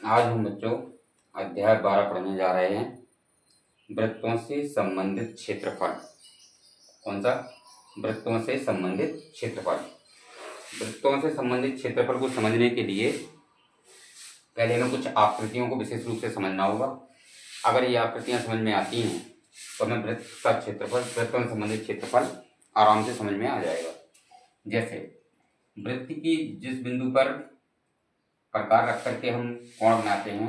आज हम बच्चों अध्याय 12 पढ़ने जा रहे हैं। वृत्तों से संबंधित क्षेत्रफल। कौन सा? वृत्तों से संबंधित क्षेत्रफल। वृत्तों से संबंधित क्षेत्रफल को समझने के लिए पहले हमें कुछ आकृतियों को विशेष रूप से समझना होगा। अगर ये आकृतियां समझ में आती हैं तो हमें वृत्त का क्षेत्रफल, वृत्तों से संबंधित क्षेत्रफल आराम से समझ में आ जाएगा। जैसे वृत्त की जिस बिंदु पर प्रकार रख करके हम कोण बनाते हैं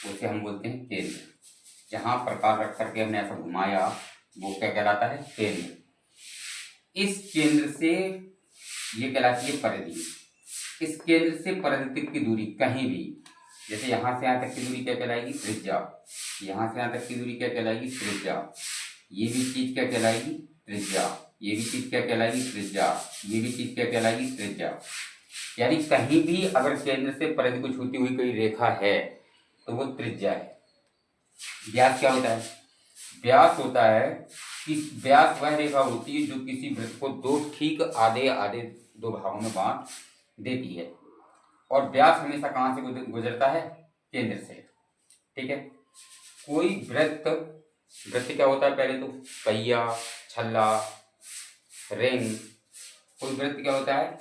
उसे हम बोलते हैं केंद्र। जहाँ प्रकार रख करके हमने ऐसा घुमाया वो क्या कहलाता है? केंद्र। इस केंद्र से ये कहलाती है परिधि। इस केंद्र से परिधि तक की दूरी कहीं भी, जैसे यहाँ से यहाँ तक की दूरी क्या कहलाएगी? त्रिज्या। यहाँ से यहाँ तक की दूरी क्या कहलाएगी? त्रिज्या। ये भी चीज क्या कहलाएगी? त्रिज्या। ये भी चीज क्या कहलाएगी? त्रिज्या। ये भी चीज क्या कहलाएगी? त्रिज्या। यानी कहीं भी अगर केंद्र से परिधि को छूती हुई कोई रेखा है तो वो त्रिज्या है। व्यास क्या होता है? व्यास होता है कि व्यास वह रेखा होती है जो किसी वृत्त को दो ठीक आधे आधे दो भागों में बांट देती है। और व्यास हमेशा कहाँ से गुजरता है? केंद्र से। ठीक है। कोई वृत्त क्या होता है? पहले तो पहिया, छल्ला, रिंग। कोई वृत्त क्या होता है?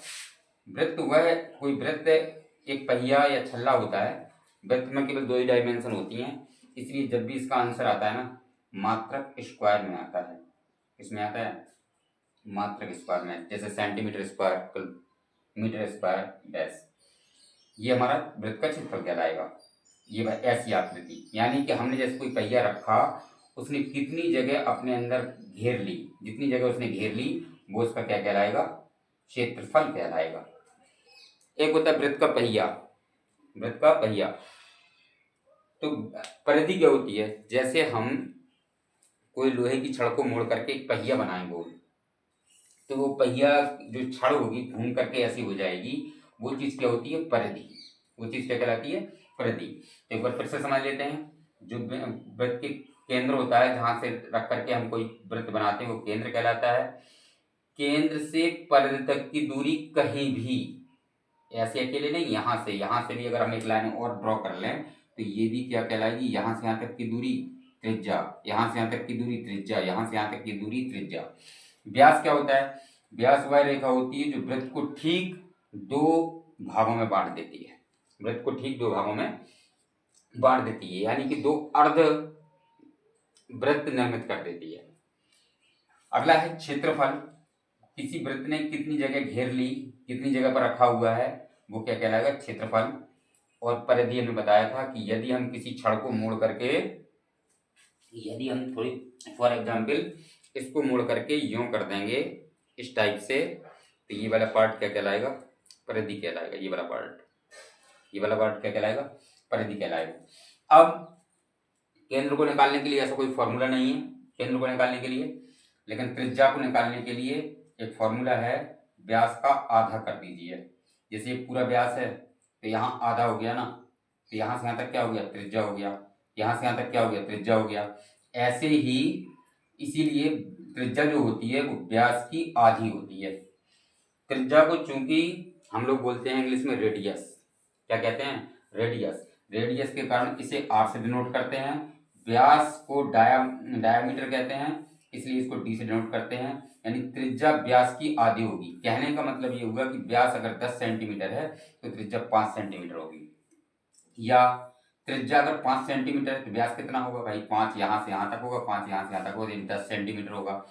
वृत्त वह कोई वृत्त एक पहिया या छल्ला होता है। वृत्त में केवल दो ही डायमेंशन होती हैं, इसलिए जब भी इसका आंसर आता है ना मात्रक स्क्वायर में आता है। किसमें आता है? मात्रक स्क्वायर में। जैसे centimetre square, metre square, dash. ये हमारा वृत्त का क्षेत्रफल कहलाएगा। ये ऐसी आकृति, यानी कि हमने जैसे कोई पहिया रखा, उसने कितनी जगह अपने अंदर घेर ली, जितनी जगह उसने घेर ली वो उसका क्या कहलाएगा? क्षेत्रफल कहलाएगा। एक होता है वृत्त का पहिया। वृत्त का पहिया तो परिधि क्या होती है? जैसे हम कोई लोहे की छड़ को मोड़ करके एक पहिया बनाएंगे गोल, तो वो पहिया जो छड़ होगी घूम करके ऐसी हो जाएगी, वो चीज क्या होती है? परिधि। वो चीज क्या कहलाती है? परिधि। तो एक बार फिर से समझ लेते हैं। जो वृत्त के केंद्र होता है, जहां से रख करके हम कोई वृत्त बनाते हैं, वो केंद्र कहलाता है। केंद्र से परिधि तक की दूरी कहीं भी, ऐसे अकेले नहीं, यहाँ से भी अगर हम एक लाइन और ड्रॉ कर लें तो ये भी क्या कहलाएगी? यहाँ से यहाँ तक की दूरी त्रिज्या, यहाँ से यहाँ तक की दूरी त्रिज्या, यहाँ से यहाँ तक की दूरी त्रिज्या। व्यास क्या होता है? व्यास वह रेखा होती है जो वृत्त को ठीक दो भागों में बांट देती है। वृत्त को ठीक दो भागों में बांट देती है, यानी कि दो अर्ध वृत्त निर्मित कर देती है। अगला है क्षेत्रफल। किसी वृत्त ने कितनी जगह घेर ली, कितनी जगह पर रखा हुआ है, वो क्या कहलाएगा? क्षेत्रफल। और परिधि हमने बताया था कि यदि हम किसी छड़ को मोड़ करके, यदि हम थोड़ी फॉर एग्जाम्पल इसको मोड़ करके यूं कर देंगे इस टाइप से, तो ये वाला पार्ट क्या कहलाएगा? परिधि कहलाएगा। ये वाला पार्ट क्या कहलाएगा? परिधि कहलाएगा। अब केंद्र को निकालने के लिए ऐसा कोई फॉर्मूला नहीं है केंद्र को निकालने के लिए, लेकिन त्रिज्या को निकालने के लिए एक फॉर्मूला है। व्यास का आधा कर दीजिए। जैसे ये पूरा व्यास है तो यहाँ आधा हो गया ना, तो यहाँ से यहाँ तक क्या हो गया? त्रिज्या हो गया। यहाँ से यहाँ तक क्या हो गया? त्रिज्या हो गया। ऐसे ही इसीलिए त्रिज्या जो होती है वो व्यास की आधी होती है। त्रिज्या को चूंकि हम लोग बोलते हैं इंग्लिश में रेडियस, क्या कहते हैं? रेडियस। रेडियस के कारण इसे आर से डिनोट करते हैं। व्यास को डायामीटर कहते हैं, इसलिए इसको डी से डिनोट करते हैं। यानी त्रिज्या व्यास की आधी होगी। कहने का मतलब ये हुआ कि व्यास अगर 10 सेंटीमीटर है तो त्रिज्या 5 सेंटीमीटर होगी, या त्रिज्या अगर 5 सेंटीमीटर है तो व्यास कितना होगा भाई? 5 यहाँ से यहाँ तक होगा, 5 यहाँ से यहाँ तक होगा, 10 सेंटीमीटर होगा।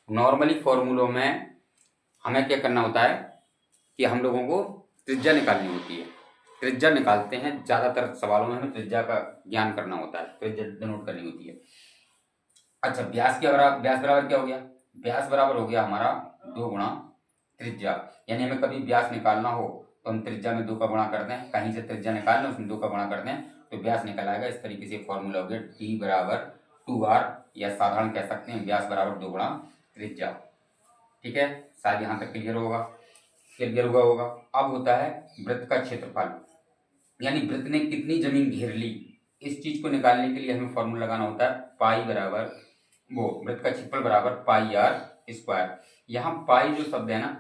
नॉर्मली फॉर्मूलों में हमें क्या करना होता है कि हम लोगों को त्रिज्या निकालनी होती है। त्रिज्या निकालते हैं, ज़्यादातर सवालों में हमें त्रिज्या का ज्ञान करना होता है, त्रिज्या डिनोट करनी होती है। अच्छा, व्यास बराबर क्या हो गया? व्यास बराबर हो गया हमारा 2 गुणा त्रिज्या। यानी हमें कभी व्यास निकालना हो तो हम त्रिज्या में 2 का गुणा कर दें, कहीं से त्रिज्या निकालना उसमें 2 का गुणा कर दें तो व्यास निकल आएगा। इस तरीके से फॉर्मूला हो गया टी बराबर 2r, या साधारण कह सकते हैं व्यास बराबर 2 गुणा त्रिज्या। ठीक है, शायद यहाँ तक क्लियर होगा। अब होता है वृत्त का क्षेत्रफल, यानी वृत्त ने कितनी जमीन घेर ली। इस चीज को निकालने के लिए हमें फॉर्मूला लगाना होता है पाई बराबर वृत्त का क्षेत्रफल बराबर पाई आर स्क्वायर। यहाँ पाई जो शब्द है ना,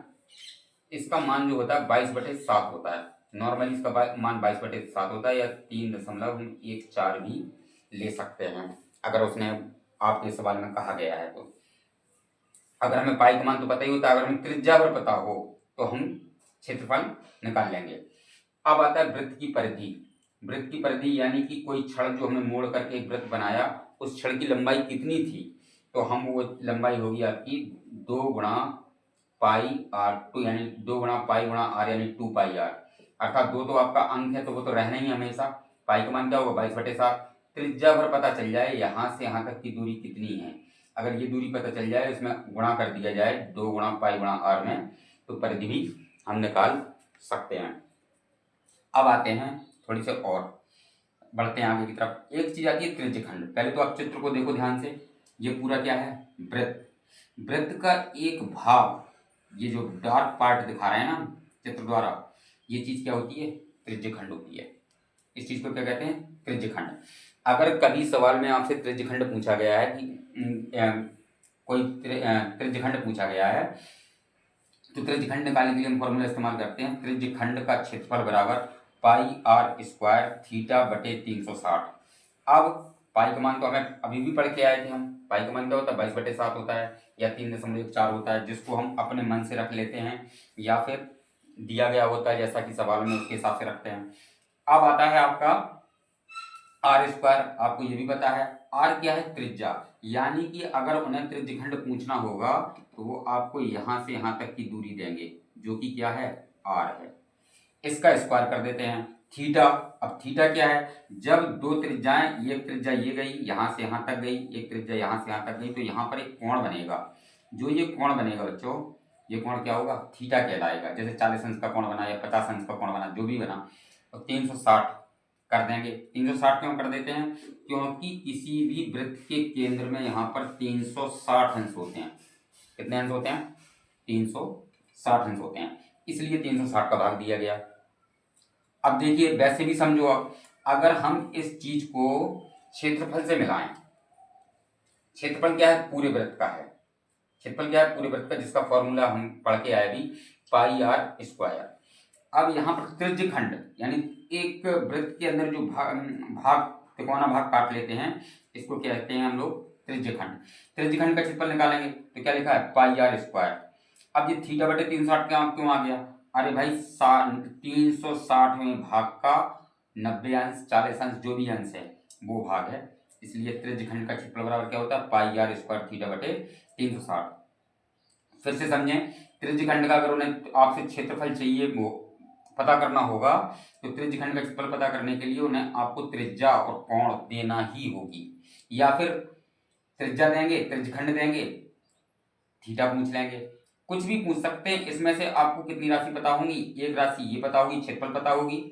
इसका मान जो होता है 22/7 होता है। नॉर्मली इसका मान 22/7 होता है, या 3.14 भी ले सकते हैं अगर उसने आपके सवाल में कहा गया है तो। अगर हमें पाई का मान तो पता ही होता है, अगर हमें त्रिज्या पर पता हो तो हम क्षेत्रफल निकाल लेंगे। अब आता है वृत्त की परिधि। वृत्त की परिधि यानी कि कोई छड़ जो हमने मोड़ करके एक वृत्त बनाया, उस छड़ की लंबाई कितनी थी, तो हम वो लंबाई होगी आपकी 2 गुणा पाई आर टू, यानी 2 गुणा पाई गुणा आर, यानी 2 पाई आर। अर्थात 2 तो आपका अंक है तो वो तो रहना ही हमेशा। पाई का मान क्या होगा 22/7। त्रिज्या भर पता चल जाए यहाँ से यहाँ तक की दूरी कितनी है, अगर ये दूरी पता चल जाए, इसमें गुणा कर दिया जाए 2 गुणा पाई गुणा आर में, तो परिधि भी हम निकाल सकते हैं। अब आते हैं थोड़ी से और बढ़ते हैं आगे की तरफ। एक चीज आती है त्रिज्यखंड। पहले तो आप चित्र को देखो ध्यान से। ये पूरा क्या है, वृत्त। वृत्त का एक भाग, ये जो डार्क पार्ट दिखा रहे हैं ना चित्र द्वारा, ये चीज क्या होती है, त्रिज्यखंड होती है। इस चीज को क्या कहते हैं, त्रिज्यखंड। अगर कभी सवाल में आपसे त्रिज्यखंड पूछा गया है कि कोई त्रिज्यखंड पूछा गया है, तो त्रिज्यखंड निकालने के लिए हम फॉर्मूला इस्तेमाल करते हैं। त्रिज्यखंड का क्षेत्रफल बराबर पाई आर स्क्वायर थीटा बटे 360। अब पाई का मान तो हमें अभी भी पढ़ के आए थे हम। पाई का मान क्या होता है 22/7 होता है, या 3.14 होता है, जिसको हम अपने मन से रख लेते हैं, या फिर दिया गया होता है जैसा कि सवाल में उसके हिसाब से रखते हैं। अब आता है आपका आर स्क्वायर। आपको ये भी पता है आर क्या है, त्रिज्या। यानी कि अगर उन्हें त्रिज्यखंड पूछना होगा तो वो आपको यहां से यहां तक की दूरी देंगे, जो कि क्या है, आर है। इसका स्क्वायर कर देते हैं। थीटा, अब थीटा क्या है, जब दो त्रिज्याएं, एक त्रिज्या ये गई यहां से यहां तक गई, एक त्रिज्या यहां से यहां तक गई, तो यहां पर एक कोण बनेगा। जो ये कोण बनेगा बच्चों, ये कोण क्या होगा, थीटा कहलाएगा। जैसे 40 अंश का कोण बना या 50 अंश का कोण बना, जो भी बना, तो 360 कर देंगे। 360 क्यों कर देते हैं, क्योंकि किसी भी वृत्त के केंद्र में यहाँ पर 360 अंश होते हैं। कितने अंश होते हैं, 360 अंश होते हैं, इसलिए 360 का भाग दिया गया। अब देखिए वैसे भी समझो, आप अगर हम इस चीज को क्षेत्रफल से मिलाएं, क्षेत्रफल क्या है, पूरे वृत्त का है। क्षेत्रफल क्या है, पूरे वृत्त का, जिसका फॉर्मूला हम पढ़ के आए भी, पाई आर स्क्वायर। अब यहाँ पर त्रिज्यखंड, यानी एक वृत्त के अंदर जो भाग तिकोना भाग काट लेते हैं, इसको क्या कहते हैं हम लोग, त्रिज्यखंड। त्रिज्यखंड का क्षेत्रफल निकालेंगे तो क्या लिखा है, पाई आर स्क्वायर। अब ये थीटा बटे 360 क्यों आ गया, अरे भाई 360वें भाग का 90 अंश 40 अंश जो भी अंश है वो भाग है, इसलिए त्रिज्यखंड का क्षेत्रफल बराबर क्या होता है, पाई आर स्क्वायर थीटा बटे 360। फिर से समझें, त्रिज्यखंड का अगर उन्हें आपसे क्षेत्रफल चाहिए, वो पता करना होगा, तो त्रिज्यखंड का क्षेत्रफल पता करने के लिए उन्हें आपको त्रिज्या और कोण देना ही होगी, या फिर त्रिज्या देंगे, त्रिज्यखंड देंगे, थीटा पूछ लेंगे, कुछ भी पूछ सकते हैं। इसमें से आपको कितनी राशि पता होगी, एक राशि ये पता होगी, क्षेत्रफल पता होगी,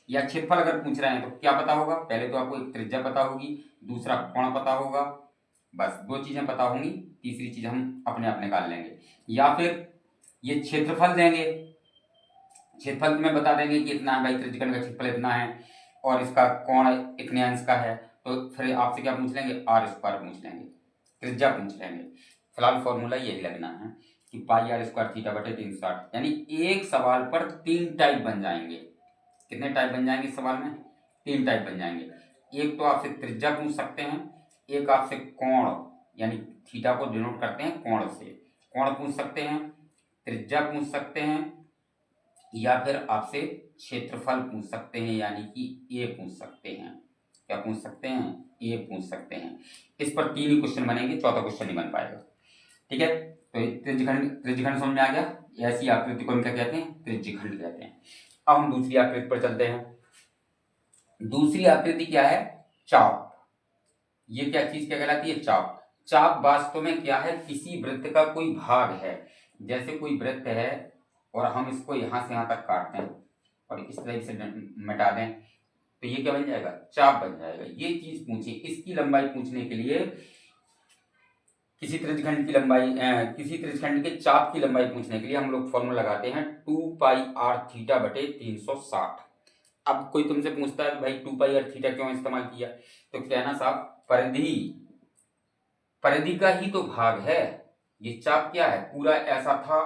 या क्षेत्रफल अगर पूछ रहे हैं तो क्या पता होगा, पहले तो आपको एक त्रिज्या पता होगी, दूसरा कोण पता होगा, बस 2 चीजें पता होंगी, तीसरी चीज हम अपने आप निकाल लेंगे। या फिर ये क्षेत्रफल देंगे, क्षेत्रफल में बता देंगे कि इतना है भाई, त्रिज्यखंड का क्षेत्रफल इतना है और इसका कोण इतने अंश का है, तो फिर आपसे क्या पूछ लेंगे, आर स्क्वायर पूछ लेंगे, त्रिज्या पूछ लेंगे। फिलहाल फॉर्मूला यही लगना है कि पाई आर स्क्वायर थीटा बटे 360, यानी एक सवाल पर 3 टाइप बन जाएंगे। कितने टाइप बन जाएंगे इस सवाल में, 3 टाइप बन जाएंगे। एक तो आपसे त्रिज्या पूछ सकते हैं, एक आपसे कोण, यानी थीटा को डिनोट करते हैं कोण से, कोण पूछ सकते हैं, त्रिज्या पूछ सकते हैं, या फिर आपसे क्षेत्रफल पूछ सकते हैं, यानी कि ए पूछ सकते हैं। क्या पूछ सकते हैं, ए पूछ सकते हैं। इस पर 3 ही क्वेश्चन बनेंगे, चौथा क्वेश्चन नहीं बन पाएगा। ठीक है, तो त्रिज्यखंड समझ में आ गया। ऐसी आकृति को हम क्या कहते हैं, त्रिज्यखंड कहते हैं। अब हम दूसरी आकृति पर चलते हैं। दूसरी आकृति क्या है, चाप। ये क्या चीज क्या कहलाती है, चाप। चाप वास्तव में क्या है, किसी वृत्त का कोई भाग है। जैसे कोई वृत्त है और हम इसको यहां से यहां तक काट दें और इस तरह से मिटा दें, तो ये क्या बन जाएगा, चाप बन जाएगा। ये चीज पूछे, इसकी लंबाई पूछने के लिए, किसी त्रिज्यखंड की लंबाई, किसी त्रिज्यखंड के चाप की लंबाई पूछने के लिए हम लोग फॉर्मूला लगाते हैं 2 पाई आर थीटा बटे 360। अब कोई तुमसे पूछता है भाई 2 पाई आर थीटा क्यों इस्तेमाल किया, तो कहना साहब परिधि का ही तो भाग है। ये चाप क्या है, पूरा ऐसा था,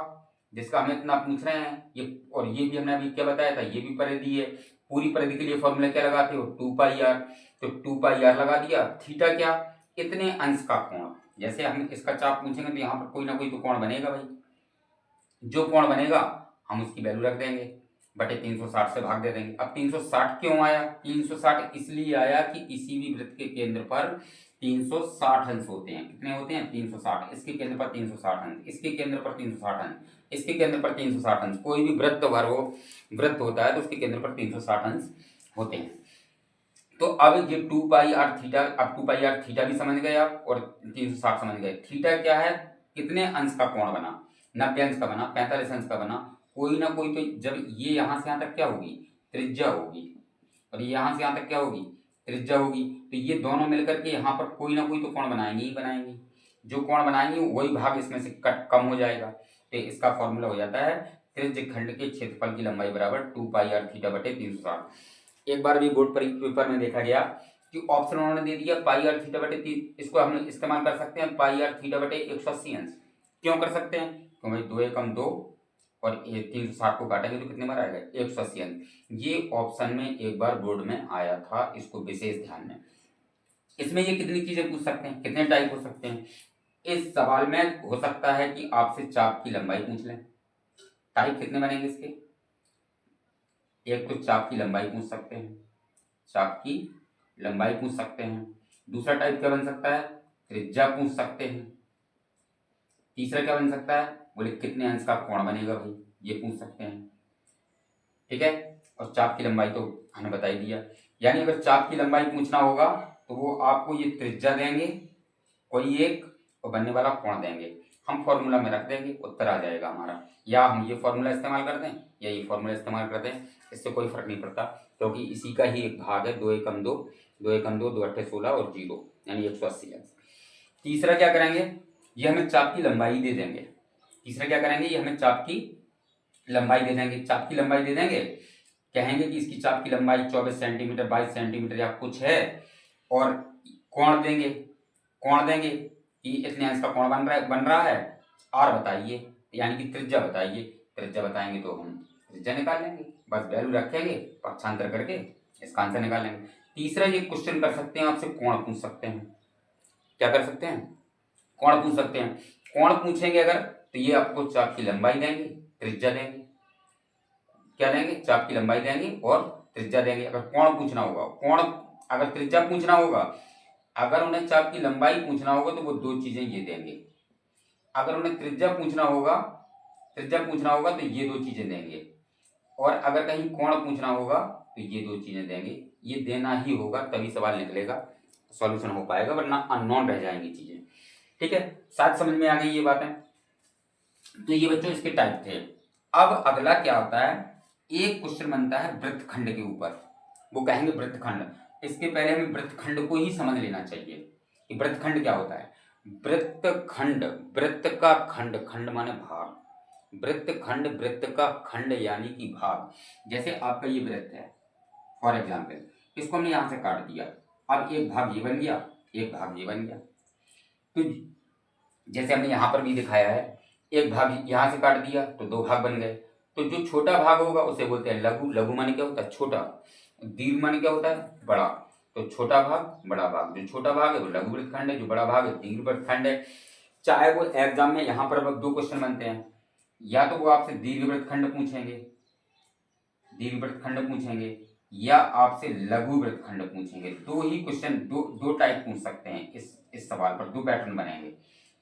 जिसका हमें इतना पूछ रहे हैं ये, और ये भी हमने अभी क्या बताया था, ये भी परिधि है। पूरी परिधि के लिए फॉर्मूला क्या लगाते हो, 2πr। तो 2πr लगा दिया। थीटा क्या, इतने अंश का कोण। जैसे हम इसका चाप पूछेंगे तो यहाँ पर कोई ना कोई तो कोण बनेगा भाई, जो कोण बनेगा हम उसकी वैल्यू रख देंगे, बटे 360 से भाग दे देंगे। अब 360 क्यों आया, 360 इसलिए आया कि किसी भी वृत्त के केंद्र पर 360 अंश होते हैं। कितने होते हैं, 360। इसके केंद्र पर 360 अंश, इसके केंद्र पर 360 अंश, इसके केंद्र पर 360 अंश। कोई भी वृत्त भर हो, वृत्त होता है तो उसके केंद्र पर 360 अंश होते हैं। तो अब ये 2πr थीटा, अब 2πr थीटा भी समझ गए आप और 360 समझ गए। थीटा क्या है, कितने अंश का कोण बना, 90 अंश का बना, 45 अंश का बना। कोई ना कोई तो, जब ये यहाँ से यहाँ तक क्या होगी, त्रिज्या होगी, और ये यहाँ से यहाँ तक क्या होगी, त्रिज्या होगी। तो ये दोनों मिलकर के यहाँ पर कोई ना कोई तो कोण बनाएंगे ही बनाएंगे। जो कोण बनाएंगे वही भाग इसमें से कम हो जाएगा। तो इसका फॉर्मूला हो जाता है त्रिज्य खंड के क्षेत्रफल की लंबाई बराबर 2πr थीटा बटे 360। एक बार भी बोर्ड पेपर में देखा गया कि ऑप्शन उन्होंने दे दिया πr थीटा बटे 3, इसको हम इस्तेमाल कर सकते हैं πr थीटा बटे 180 अंश। क्यों कर सकते हैं, क्योंकि 2 एकम 2 और 360 को काटेंगे तो कितने बार आएगा, 180 अंश। ये ऑप्शन में एक बार बोर्ड में आया था, इसको विशेष ध्यान में। इसमें ये कितनी चीजें पूछ सकते हैं, कितने टाइप हो सकते हैं। इस सवाल में हो सकता है कि आपसे चाप की लंबाई पूछ लें। टाइप कितने बनेंगे इसके, एक तो चाप की लंबाई पूछ सकते हैं, चाप की लंबाई पूछ सकते हैं। दूसरा टाइप क्या बन सकता है, त्रिज्या पूछ सकते हैं। तीसरा क्या बन सकता है, बोले कितने अंश का कोण बनेगा भाई, ये पूछ सकते हैं। ठीक है, और चाप की लंबाई तो हमने बता ही दिया। यानी अगर चाप की लंबाई पूछना होगा तो वो आपको ये त्रिज्या देंगे कोई एक, और बनने वाला कोण देंगे, हम फॉर्मूला में रख देंगे, उत्तर आ जाएगा हमारा। या हम ये फॉर्मूला इस्तेमाल कर दें या ये फॉर्मूला इस्तेमाल कर दें, इससे कोई फर्क नहीं पड़ता, क्योंकि इसी का ही एक भाग है। 2 एकम 2, 2 एकम 2, 2 अट्ठे 16 और 0 यानी 180 अंश। तीसरा क्या करेंगे, ये हमें चाप की लंबाई दे देंगे। तीसरा क्या करेंगे, ये हमें चाप की लंबाई दे देंगे। चाप की लंबाई दे देंगे, कहेंगे कि इसकी चाप की लंबाई 24 सेंटीमीटर 22 सेंटीमीटर या कुछ है, और कोण देंगे, कोण देंगे कि इतने अंश का कोण बन रहा है, आर बताइए यानी कि त्रिज्या बताइए। त्रिज्या बताएंगे तो हम त्रिज्या निकाल लेंगे, बस वैल्यू रखेंगे, पक्षांतर करके इसका आंसर निकाल लेंगे। तीसरा ये क्वेश्चन कर सकते हैं, आपसे कोण पूछ सकते हैं। क्या कर सकते हैं, कोण पूछ सकते हैं। कोण पूछेंगे अगर तो ये आपको चाप की लंबाई देंगे, त्रिज्या देंगे। क्या देंगे, चाप की लंबाई देंगे और त्रिज्या देंगे। अगर कोण पूछना होगा, कोण अगर त्रिज्या पूछना होगा, अगर उन्हें चाप की लंबाई पूछना होगा तो वो दो चीजें ये देंगे। अगर उन्हें त्रिज्या पूछना होगा तो ये दो चीजें देंगे, और अगर कहीं कोण पूछना होगा तो ये दो चीजें देंगे। ये देना ही होगा तभी सवाल निकलेगा, सॉल्यूशन हो पाएगा, वरना अननोन रह जाएंगी चीजें। ठीक है, साथ समझ में आ गई ये बातें। तो ये बच्चों इसके टाइप थे। अब अगला क्या होता है, एक क्वेश्चन बनता है वृत्तखंड के ऊपर, वो कहेंगे वृत्तखंड। इसके पहले हमें वृत्तखंड को ही समझ लेना चाहिए कि वृत्तखंड क्या होता है। वृत्तखंड, वृत्त का खंड, खंड माने भाग, वृत्तखंड वृत्त का खंड यानी कि भाग। जैसे आपका ये वृत्त है फॉर एग्जाम्पल, इसको हमने यहां से काट दिया, अब एक भाग ये बन गया, एक भाग ये बन गया। तो जैसे हमने यहां पर भी दिखाया है, एक भाग यहां से काट दिया तो दो भाग बन गए। तो जो छोटा भाग होगा उसे बोलते हैं लघु। लघु माने क्या होता है, छोटा। दीर्घ माने क्या होता है, बड़ा। तो छोटा भाग बड़ा भाग, जो छोटा भाग है वो लघु वृत्तखंड है, जो बड़ा भाग है दीर्घ वृत्तखंड है। चाहे वो एग्जाम में यहाँ पर अब दो क्वेश्चन बनते हैं, या तो वो आपसे दीर्घ वृत्तखंड पूछेंगे, दीर्घ वृत्तखंड पूछेंगे, या आपसे लघु वृत्तखंड पूछेंगे। दो ही क्वेश्चन, दो टाइप पूछ सकते हैं इस सवाल पर, दो पैटर्न बनेंगे,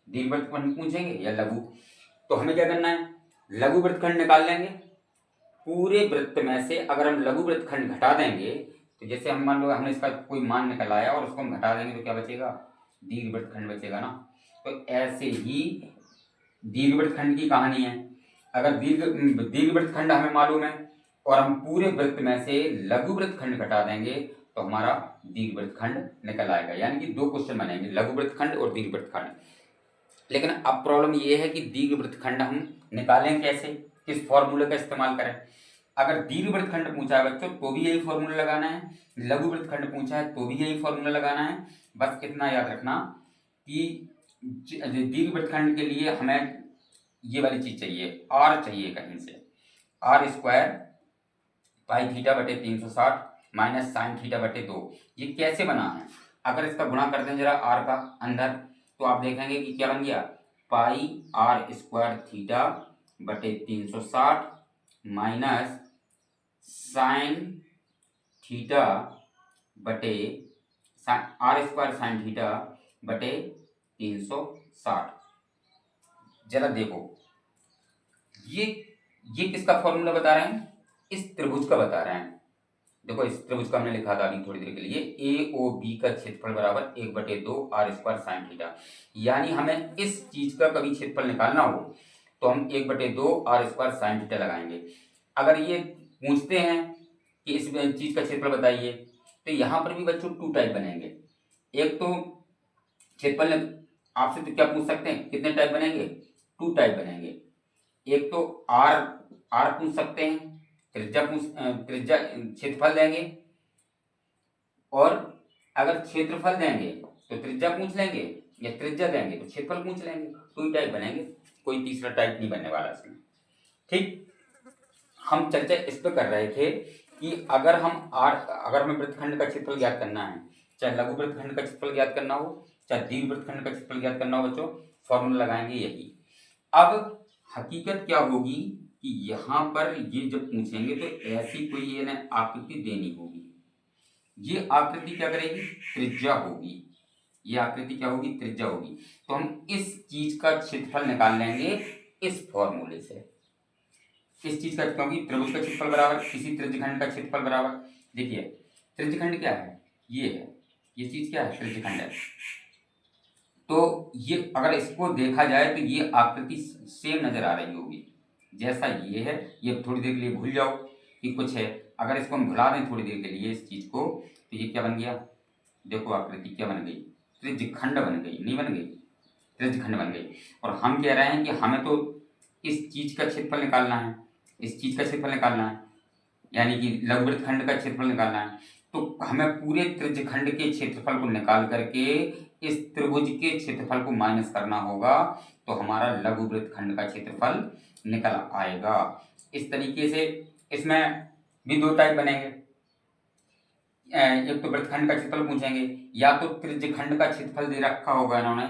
दीर्घ वृत्तखंड पूछेंगे या लघु। तो हमें क्या करना है, लघु वृत्तखंड निकाल लेंगे। पूरे वृत्त में से अगर हम लघु वृत्तखंड घटा देंगे, तो जैसे हम मान लो हमने इसका कोई मान निकल आया और उसको हम घटा देंगे तो क्या बचेगा, दीर्घ वृत्तखंड बचेगा ना। तो ऐसे ही दीर्घ वृत्तखंड की कहानी है। अगर दीर्घ वृत्तखंड हमें मालूम है और हम पूरे वृत्त में से लघु वृत्तखंड घटा देंगे तो हमारा दीर्घ वृत्तखंड निकल आएगा। यानी कि दो क्वेश्चन बनेंगे, लघु वृत्तखंड और दीर्घ वृत्तखंड। लेकिन अब प्रॉब्लम ये है कि दीर्घ वृत्तखंड हम निकालें कैसे, किस फॉर्मूले का इस्तेमाल करें। अगर दीर्घ वृत्तखंड पूछा है बच्चों तो भी यही फॉर्मूला लगाना है, लघु वृत्तखंड पूछा है तो भी यही फॉर्मूला लगाना है। बस इतना याद रखना कि दीर्घ वृत्तखंड के लिए हमें ये वाली चीज चाहिए, आर चाहिए कहीं से, आर स्क्वायर पाई थीटा बटे 360 माइनस साइन थीटा बटे 2। ये कैसे बना है? अगर इसका गुणा कर दें जरा आर का अंदर, तो आप देखेंगे कि क्या बन गया, पाई आर स्क्वायर थीटा बटे 360 माइनस साइन थीटा बटे आर स्क्वायर साइन थीटा बटे 360। जरा देखो, ये किसका फॉर्मूला बता रहे हैं? इस त्रिभुज का बता रहे हैं। देखो इस त्रिभुज का हमने लिखा था अभी थोड़ी देर के लिए, ए ओ बी का क्षेत्रफल बराबर 1/2 आर स्क्वायर साइन थीटा। यानी हमें इस चीज का कभी क्षेत्रफल निकालना हो तो हम 1/2 आर स्क्वायर साइन थीटा लगाएंगे। अगर ये पूछते हैं कि इस चीज का क्षेत्रफल बताइए, तो यहाँ पर भी बच्चों टू टाइप बनेंगे। एक तो क्षेत्रफल आपसे तो क्या पूछ सकते हैं, कितने टाइप बनेंगे? टू टाइप बनेंगे। एक तो आर आर पूछ सकते हैं, त्रिज्या क्षेत्रफल देंगे, और अगर क्षेत्रफल देंगे तो त्रिज्या पूछ लेंगे, या त्रिज्या देंगे तो क्षेत्रफल पूछ लेंगे। टू ही टाइप बनेंगे, कोई तीसरा टाइप नहीं बनने वाला इसमें। ठीक, हम चर्चा इस पर कर रहे थे कि अगर हमें वृत्तखंड का क्षेत्रफल ज्ञात करना है, चाहे लघु वृत्तखंड का क्षेत्रफल ज्ञात करना हो, चाहे दीर्घ वृत्तखंड का क्षेत्रफल ज्ञात करना हो बच्चों, फॉर्मूला लगाएंगे यही। अब हकीकत क्या होगी कि यहाँ पर ये जब पूछेंगे तो ऐसी कोई ये ना आकृति देनी होगी। ये आकृति क्या करेगी? त्रिज्या होगी। ये आकृति क्या होगी? त्रिज्या होगी। तो हम इस चीज का क्षेत्रफल निकाल लेंगे इस फॉर्मूले से। इस चीज का, क्योंकि त्रिभुज का क्षेत्रफल बराबर किसी त्रिज्यखंड का क्षेत्रफल बराबर, देखिए त्रिज्यखंड क्या है, ये है, ये चीज क्या है? त्रिज्यखंड है। तो ये अगर इसको देखा जाए तो ये आकृति सेम नजर आ रही होगी जैसा ये है। ये थोड़ी देर के लिए भूल जाओ कि कुछ है, अगर इसको हम भुला दें थोड़ी देर के लिए इस चीज को, तो ये क्या बन गया? देखो आकृति क्या बन गई? त्रिज्यखंड बन गई, नहीं बन गई? त्रिज्यखंड बन गई। और हम कह रहे हैं कि हमें तो इस चीज का क्षेत्रफल निकालना है, इस चीज का क्षेत्रफल निकालना है, यानी कि लघुवृत्तखंड का क्षेत्रफल निकालना है। तो हमें पूरे त्रिज्यखंड के क्षेत्रफल को निकाल करके इस त्रिभुज के क्षेत्रफल को माइनस करना होगा, तो हमारा लघुवृत्तखंड का क्षेत्रफल निकल आएगा। इस तरीके से इसमें भी दो टाइप बनेंगे। एक तो वृत्तखंड का क्षेत्रफल पूछेंगे, या तो त्रिज्यखंड का क्षेत्रफल दे रखा होगा, इन्होंने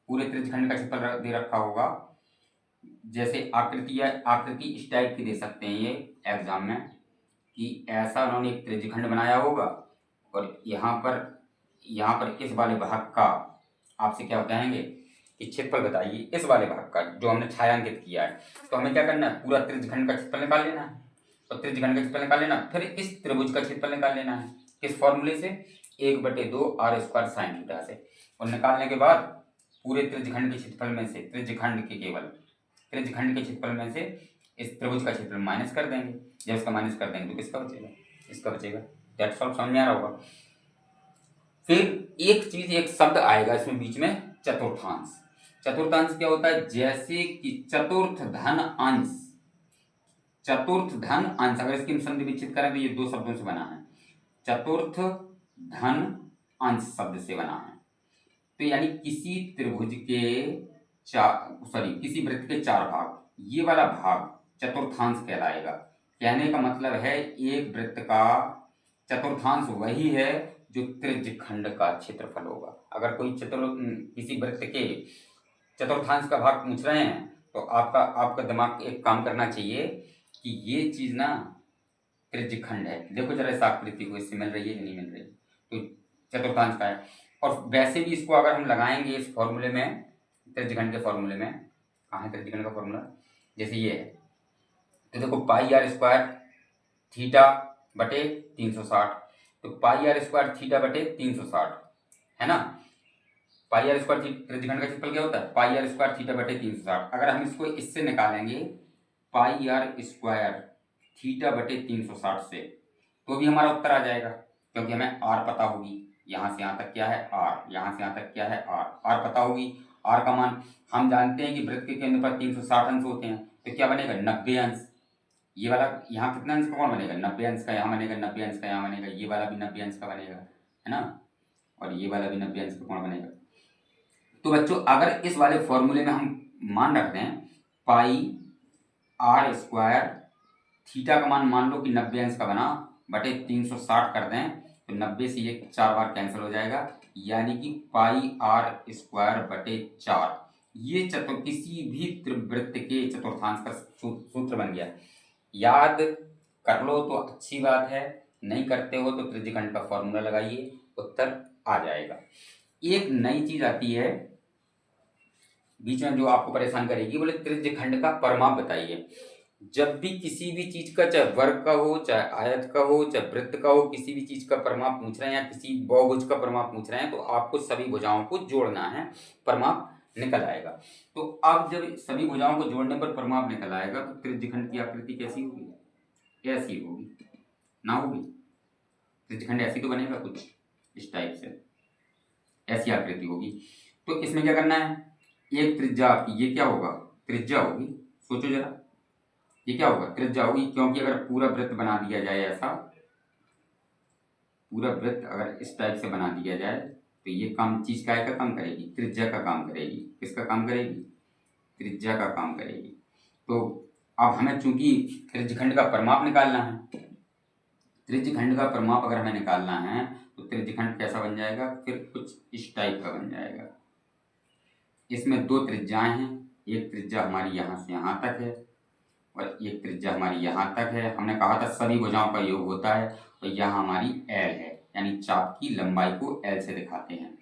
पूरे त्रिज्यखंड का क्षेत्रफल दे रखा होगा। जैसे आकृति इस टाइप की दे सकते हैं ये एग्जाम में, कि ऐसा उन्होंने एक त्रिज्यखंड बनाया होगा, और यहाँ पर इस वाले भाग का आपसे क्या कहेंगे कि क्षेत्रफल बताइए, इस वाले भाग का जो हमने छायांकित किया है। तो हमें क्या करना है? पूरा त्रिज्यखंड का क्षेत्रफल निकाल लेना है, और त्रिज्यखंड का क्षेत्रफल निकाल लेना, फिर इस त्रिभुज का क्षेत्रफल निकाल लेना है। किस फॉर्मूले से? 1/2 आर स्क्वायर साइन थीटा से। और निकालने के बाद पूरे त्रिज्यखंड के क्षेत्रफल में से, त्रिज्यखंड के क्षेत्रफल में से इस त्रिभुज का क्षेत्रफल माइनस कर देंगे। जब इसका माइनस कर देंगे तो किसका बचेगा? इसका बचेगा। दैट्स सॉल्व, समझ में आ रहा होगा। फिर एक शब्द आएगा इसमें बीच में, चतुर्थांश। चतुर्थांश क्या होता है? जैसे कि चतुर्थ धन अंश, अगर इसकी हम संधि विच्छेद करें तो ये दो शब्दों से बना है, चतुर्थ धन अंश शब्द से बना है। तो यानी किसी त्रिभुज के किसी वृत्त के 4 भाग, ये वाला भाग चतुर्थांश कहलाएगा। कहने का मतलब है एक वृत्त का चतुर्थांश वही है जो त्रिज्यखंड का क्षेत्रफल होगा। अगर कोई किसी वृत्त के चतुर्थांश का भाग पूछ रहे हैं तो आपका दिमाग एक काम करना चाहिए कि ये चीज ना त्रिज्यखंड है। देखो जरा इस आकृति को, इससे मिल रही है कि नहीं मिल रही? तो चतुर्थांश का है। और वैसे भी इसको अगर हम लगाएंगे इस फॉर्मूले में, त्रिज्यखंड के फॉर्मूले में, कहाँ है त्रिज्यखंड का फॉर्मूला? जैसे ये है, तो देखो पाई आर स्क्वायर थीटा बटे 360, तो पाई आर स्क्वायर थीटा बटे 360 है ना। पाई आर स्क्वायर त्रिज्यखंड का क्षेत्रफल क्या होता है? पाई आर स्क्वायर थीटा बटे 360। अगर हम इसको इससे निकालेंगे पाई आर स्क्वायर थीटा बटे 360 से, तो भी हमारा उत्तर आ जाएगा, क्योंकि हमें आर पता होगी। यहाँ से यहाँ तक क्या है? आर। यहाँ से यहाँ तक क्या है? आर पता होगी। आर का मान हम जानते हैं कि वृत्त के केंद्र पर 360 अंश होते हैं, तो क्या बनेगा? 90 अंश। ये वाला यहाँ कितना अंश का कौन बनेगा? 90 अंश का यहाँ बनेगा, 90 अंश का यहाँ बनेगा, ये वाला भी 90 अंश का बनेगा, है ना, और ये वाला भी 90 अंश का कौन बनेगा। तो बच्चों अगर इस वाले फॉर्मूले में हम मान रख दें पाई आर स्क्वायर, थीटा का मान लो कि 90 अंश का बना, बटे 360 कर दें तो 90 से ये 4 बार कैंसिल हो जाएगा, यानी कि पाई आर स्क्वायर बटे 4। ये किसी भी त्रिवृत्त के चतुर्थांश का सूत्र बन गया। याद कर लो तो अच्छी बात है, नहीं करते हो तो त्रिज्यखंड का फॉर्मूला लगाइए, उत्तर आ जाएगा। एक नई चीज आती है बीच में जो आपको परेशान करेगी, बोले त्रिज्यखंड का परिमाप बताइए। जब भी किसी भी चीज का, चाहे वर्ग का हो, चाहे आयत का हो, चाहे वृत्त का हो, किसी भी चीज का परिमाप पूछ रहे हैं या किसी बहुभुज का परिमाप पूछ रहे हैं, तो आपको सभी भुजाओं को जोड़ना है, परिमाप निकल आएगा। तो अब जब सभी भुजाओं को जोड़ने पर परिमाप निकल आएगा तो त्रिज्यखंड की आकृति कैसी होगी? ऐसी होगी ना, होगी? त्रिज्यखंड ऐसी तो बनेगा कुछ इस टाइप से, ऐसी आकृति होगी। तो इसमें क्या करना है, एक त्रिज्या आपकी ये क्या होगा? त्रिज्या होगी। सोचो जरा, ये क्या होगा? त्रिज्या होगी, क्योंकि अगर पूरा वृत्त बना दिया जाए, ऐसा पूरा वृत्त अगर इस टाइप से बना दिया जाए तो ये काम चीज का काम करेगी? त्रिज्या का काम करेगी। किसका काम करेगी? त्रिज्या का काम करेगी। तो अब हमें चूंकि त्रिज्यखंड का परिमाप निकालना है, त्रिज्यखंड का परिमाप अगर हमें निकालना है तो त्रिज्यखंड कैसा बन जाएगा? फिर कुछ इस टाइप का बन जाएगा। इसमें दो त्रिज्याएं हैं, एक त्रिज्या हमारी यहाँ से यहाँ तक है और एक त्रिज्या हमारी यहाँ तक है। हमने कहा था सभी भुजाओं का योग होता है, तो यहाँ हमारी एल है, यानी चाप की लंबाई को एल से दिखाते हैं।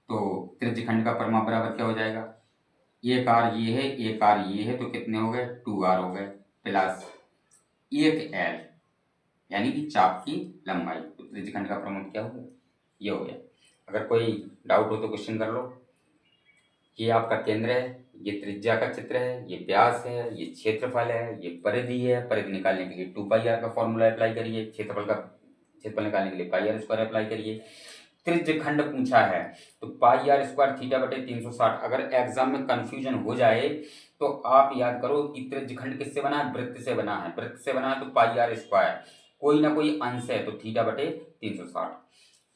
तो त्रिज्यखंड का परिमाप बराबर क्या हो जाएगा? एक आर ये है, एक आर ये है, तो कितने हो गए? 2r हो गए, प्लस एक एल यानी कि चाप की लंबाई। तो त्रिज्यखंड का परिमाप क्या हो गया? ये हो गया। अगर कोई डाउट हो तो क्वेश्चन कर लो। ये आपका केंद्र है, ये त्रिज्या का चित्र है, ये व्यास है, ये क्षेत्रफल है, ये परिधि है। परिधि निकालने के लिए 2πr का फॉर्मूला अप्लाई करिए, क्षेत्रफल निकालने के लिए पाई स्क्वायर अप्लाई करिए। त्रिज्यखंड पूछा है तो पाई आर स्क्वायर थीटा बटे 360। अगर एग्जाम में कंफ्यूजन हो जाए तो आप याद करो कि त्रिज्यखंड किससे बना है? वृत्त से बना है। वृत्त से बना है तो पाई आर स्क्वायर, कोई ना कोई अंश है तो थीटा बटे 360।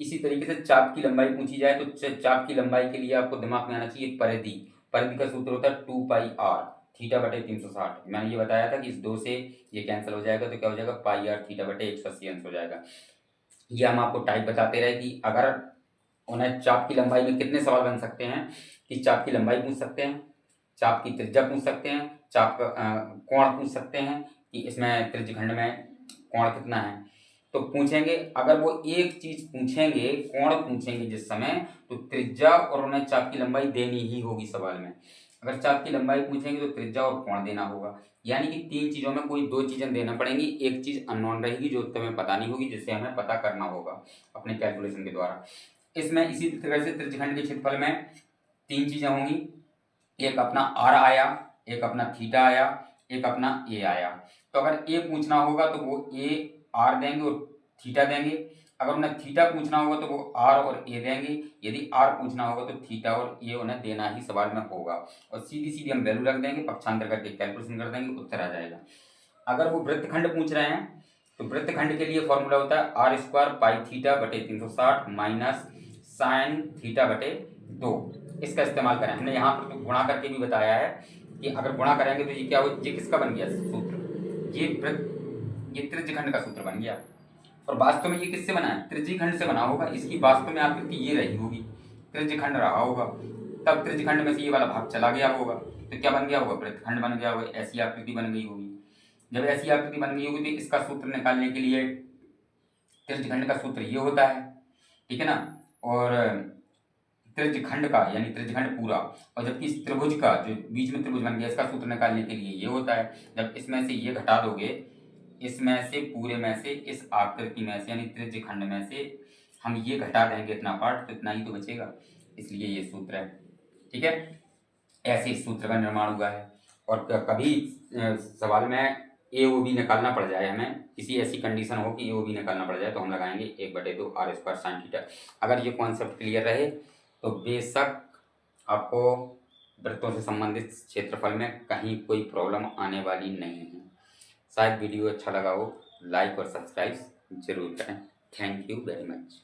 इसी तरीके से चाप की लंबाई पूछी जाए तो चाप की लंबाई के लिए आपको दिमाग में आना चाहिए परिधि। परिधि का सूत्र होता है 2πr थीटा बटे 360। मैंने ये बताया था कि इस 2 से ये कैंसिल हो जाएगा तो क्या हो जाएगा? पाई आर थीटा बटे 180 अंश हो जाएगा। ये हम आपको टाइप बताते रहे कि अगर उन्हें चाप की लंबाई में कितने सवाल बन सकते हैं कि चाप की लंबाई पूछ सकते हैं, चाप की त्रिज्या पूछ सकते हैं, चाप का कोण पूछ सकते हैं कि इसमें त्रिज्यखंड में कोण कितना है, तो पूछेंगे। अगर वो एक चीज पूछेंगे, कोण पूछेंगे जिस समय, तो त्रिज्या और उन्हें चाप की लंबाई देनी ही होगी सवाल में। अगर चाप की लंबाई पूछेंगे तो त्रिज्या और कोण देना होगा, यानी कि 3 चीजों में कोई 2 चीजें देना पड़ेंगी। एक चीज अननोन रहेगी जो उत्तर में पता नहीं होगी, जिससे हमें पता करना होगा अपने कैलकुलेशन के द्वारा। इसमें इसी तरह से त्रिज्यखंड के क्षेत्रफल में 3 चीजें होंगी, एक अपना आर आया, एक अपना थीटा आया, एक अपना ए आया। तो अगर ए पूछना होगा तो वो ए आर देंगे और थीटा देंगे। अगर उन्हें थीटा पूछना होगा तो वो आर और ए देंगे। यदि आर पूछना होगा तो थीटा और ए उन्हें देना ही सवाल में होगा, और सीधी सीधी हम वैल्यू रख देंगे, पक्षांतर करके कैलकुलेशन कर देंगे, उत्तर आ जाएगा। अगर वो वृत्तखंड पूछ रहे हैं तो वृत्तखंड के लिए फॉर्मूला होता है आर स्क्वायर पाई थीटा बटे 360 माइनस साइन थीटा बटे 2। इसका इस्तेमाल करें। हमने यहाँ पर तो गुणा करके भी बताया है कि अगर गुणा करेंगे तो ये क्या हो, ये किसका बन गया सूत्र? ये त्रिज्यखंड का सूत्र बन गया। और वास्तव में ये किससे बना है? त्रिज्यखंड से बना होगा। इसकी वास्तव में आकृति ये रही होगी, त्रिज्यखंड रहा होगा, तब त्रिज्यखंड में से ये वाला भाग चला गया होगा तो क्या बन गया होगा? वृत्तखंड बन गया होगा। ऐसी आकृति बन गई होगी। जब ऐसी आकृति बन गई होगी तो इसका सूत्र निकालने के लिए त्रिज्यखंड का सूत्र ये होता है, ठीक है ना। और त्रिज्यखंड का यानी त्रिज्यखंड पूरा, और जबकि इस त्रिभुज का जो बीच में त्रिभुज बन गया इसका सूत्र निकालने के लिए ये होता है। जब इसमें से ये घटा दोगे, इसमें से पूरे में से इस आकृति में से यानी त्रिज्यखंड में से हम ये घटा देंगे इतना पार्ट, तो इतना ही तो बचेगा, इसलिए ये सूत्र है, ठीक है। ऐसे इस सूत्र का निर्माण हुआ है। और कभी सवाल में ए ओ बी निकालना पड़ जाए, हमें किसी ऐसी कंडीशन हो कि ए ओ बी निकालना पड़ जाए, तो हम लगाएंगे 1/2 आर स्क्वायर साइन थीटा। अगर ये कॉन्सेप्ट क्लियर रहे तो बेशक आपको वृत्तों से संबंधित क्षेत्रफल में कहीं कोई प्रॉब्लम आने वाली नहीं है। शायद वीडियो अच्छा लगा हो, लाइक और सब्सक्राइब जरूर करें। Thank you very much.